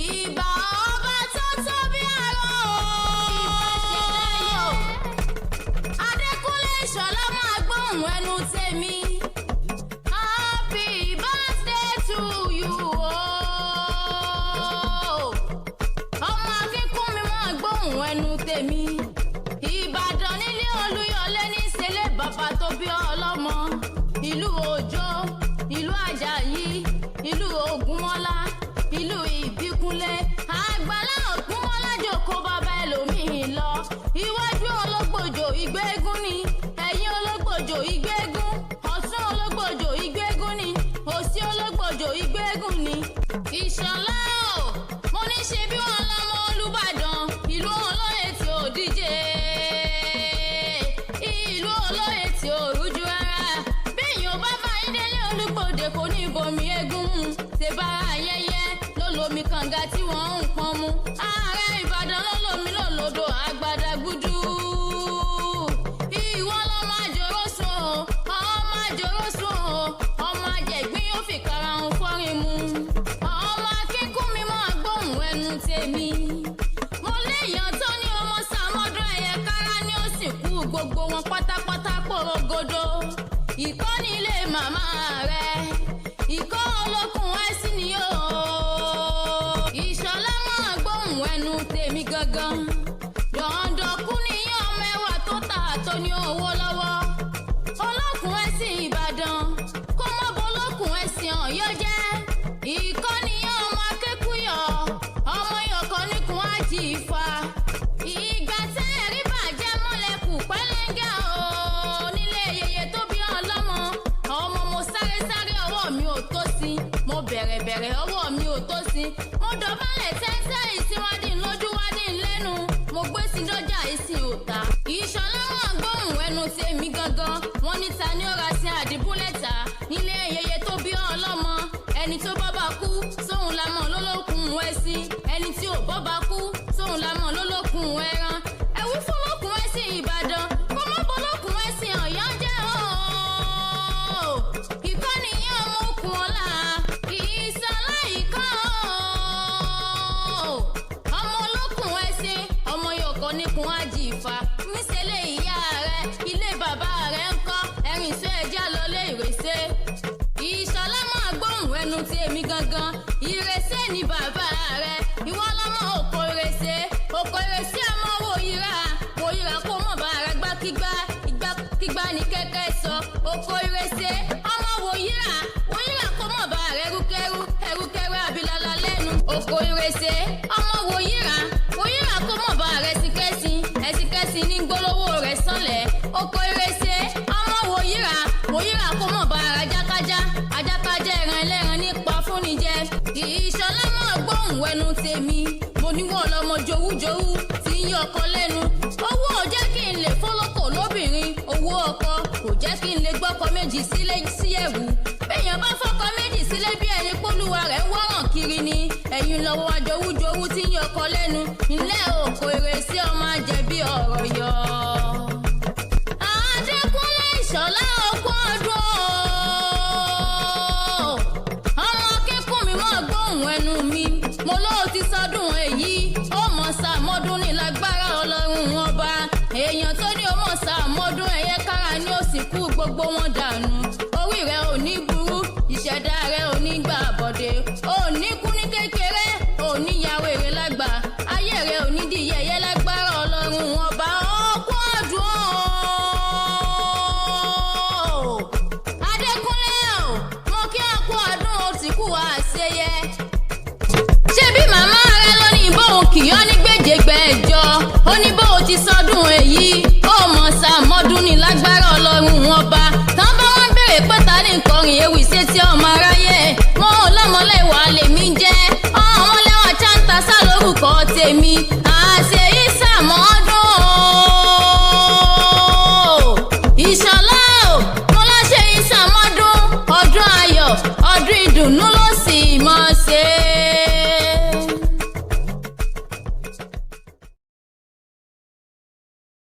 ìbà ọba tó tó bí àrò. Adékúnlé Ìṣọ̀lá máa gbóhùn ẹnu tèmi. Happy birthday to you o. Ọmọ Akínkúnmi máa gbóhùn ẹnu tèmi. Ìbàdàn nílé Olúyọlé ní Sẹlẹ̀ bàbá tó bí ọlọ́mọ. Ìlú Òjó, ìlú Àjàyí, ìlú Ògúnmọ́lá, ìlú Ìbíkúnlé. Àgbàlá Ògúnmọ́lá jòkó bàbá ẹlòmíì lọ. Iwájú Ológbòjò ìgbégún ni, ẹ̀yìn Ológbòjò ìgbégún, ọ̀tún Ológbòjò ìgbégún ni, òsì Ológbòjò ìgbégún ni. Ìṣọ̀lá o, mo ní ṣe bí wọn lọ́mọ Olúbàdàn, ìlú olóyè tí ò díje, ìlú olóyè tí ò rújú rárá. Bí èèyàn bá bá yín délé Olúgbòde kò ní bomi eégún mu, ṣèbára ayẹyẹ lólómi kànga tí wọ́n ń pọn mu. Ààrẹ Ìbàdàn lólómi lòlódò Àgbàdàgbùdù. Ìwọ lọmọ àjòrò sùn o, ọmọ àjòrò sùn o, ọmọ àjẹgbín yóò fi karahun fọ́rin mu. Ọmọ Akínkúnmi máa gbóhùn ẹnu tèmi. Mo léèyàn tó ní ọmọ sàmọ́dún ẹ̀yẹ kára ní ó sì kú gbogbo wọn pátápátá pòrogodo. Ìkọ́ ní ilé màmá rẹ̀, ìkọ́ olókùn ẹ̀sìn ni o. Ìṣọ̀lá máa gbóhùn ẹnu tèmi gangan. Dọ̀ndọ̀kú ni ọmọ ẹwà tó tà tó ní owó lọ́wọ́. Olókùn ẹ̀sìn Ìbàdàn kó mọ́ bọ́ olókùn ẹ̀sìn Ọ̀yọ́ jẹ́. Ìkọ́ ni ọmọ Akékúyọ̀, ọmọ Yọ̀kọ̀ níkùn ájì Ifá. Ìgbà tẹ́ ẹ̀rí bàjẹ́ mọ́lẹ̀kù pẹ́lẹ́ngà o. Nílé yèyé tó bí ọlọ́mọ, ọmọ mo sáré sáré ọwọ́ mi ò tó sí. Mo bẹ̀rẹ̀ ọwọ́ mi ò tó sí. Mo dọ̀bálẹ̀ tẹ́tẹ́ ìsínwádìí lójú wádìí lẹ́nu. Mo gbé sí dọ́jà ìsìn òta. Ìṣọ̀lá máa gbóhùn ẹnu tèmi gangan. Wọ́n ní ta ni ó ra sí àdìbúlẹ̀ta. Nílé yèyé tó bí ọlọ́mọ. Ẹni tó bọ́ba kú sóhun la mọ̀ lólókun ẹṣin. Ẹni tí ò bọ́ba kú sóhun la mọ̀ lólókun ẹran. Ẹ̀wí fún olókun ẹṣin Ìbàdàn kó mọ́ bọ́ olókun ẹṣin Ọ̀yọ́ jẹ́ o. Ìkọ́ nìyẹn ọmọ okùn ọ̀la, Ìṣọ̀lá ìkọ́ o. Ọmọ olókun ẹṣin, ọmọ Yọ̀kọ̀ níkùn ájì Ifá. Mísẹ̀lẹ̀ ìyá rẹ̀, ilé bàbá rẹ̀ ń kọ́, ẹ̀rìn iṣẹ́ ẹja lọ lé ìrèsé. Ìṣọ̀lá máa gbóhùn ẹnu tèmi gangan. Ìrèsé ni bàbá rẹ̀, ìwọ lọ́mọ òkò ìrèsé. Òkò ìrèsé ọmọ wo yíra, wo yíra kó mọ̀ bá rẹ̀ gbákígbá. Ìgbàkígbá ni kẹ́kẹ́ sọ. Òkò ìrèsé ọmọ wo yíra kó mọ̀ bá rẹ̀ rúkẹ́rú. Ẹrúkẹ́rú abilala lẹ́nu. Òkò ìrèsé ọmọ wo yíra kó mọ̀ bá rẹ̀ síkẹ́sìn. Ẹ̀sìnkẹ́sìn ní gbólówó rẹ̀ sánlẹ̀. Òkò ìrèsé ọmọ wo yíra kó mọ̀ bá rẹ̀ jákájá. Ajákájá ẹran ẹlẹ́ran nípa fúnni jẹ. Ìṣọ̀lá máa gbóhùn ẹnu tèmi. Mo ní wọ́n lọ́mọ jowújowú tí ń yọ ọkọ lẹ́nu. Owó ò jẹ́ kí n lè fọ́lọ́kọ̀ lóbìnrin. Owó ọkọ kò jẹ́ kí n lè gbọ́kọ méjì sílé sí ẹ̀wù. Béèyàn bá fọ́kọ méjì sílé bí ẹni pólúwa rẹ̀ ń wọ́ràn kiri ni. Ẹ̀yin lọ́wọ́ ajowújowú tí ń yọ ọkọ lẹ́nu. Ńlẹ́ òkò ìrèsé ọmọ ajẹ̀bí ọ̀rọ̀ yọ. Adékúnlé Ìṣọ̀lá ọkọ̀ ọdún o. Ọmọ Akínkúnmi máa gbóhùn ẹnu mi. Mo ló ti sọdún èyí. Ó mọ̀ sàmọ́dún ní lágbára Ọlọ́run ọba. Èèyàn tó ní ó mọ̀ sàmọ́dún ẹ̀yẹ kára ni ó sì kú gbogbo wọn dànù. Orí rẹ̀ ò ní burú, ìṣẹ̀dá rẹ̀ ò ní gbà bọ̀dé. Ò ní kú ní kékeré, ò ní yàwó èrè lágbà. Ayé rẹ̀ ò ní di yẹ̀yẹ́ lágbára Ọlọ́run ọba. Ọkọ̀ ọdún o. Adékúnlé o, mo kí ọkọ̀ ọdún o ti kú àṣeyẹ. Ṣé bí màmá rẹ ló ní bóun kì í ọ́ ní gbèjègbèjọ? Ó ní bóun ti sọdún èyí. Ó mọ̀ sàmọ́dún ní lágbára Ọlọ́run ọba. Tán bá wọ́n béèrè pé ta ní nkọrin ewì sétí ọmọ aráyé. Wọn ò lọ́mọlẹ́wà lèmi jẹ́. Ọmọlẹ́wà chántà sá lórúkọ tèmi. Àṣẹ ìsàmọ́dún o. Ìṣọ̀lá o, mo lọ ṣe ìsàmọ́dún. Ọdún ayọ̀, ọdún ìdùnnú ló sì mọ̀ ṣe.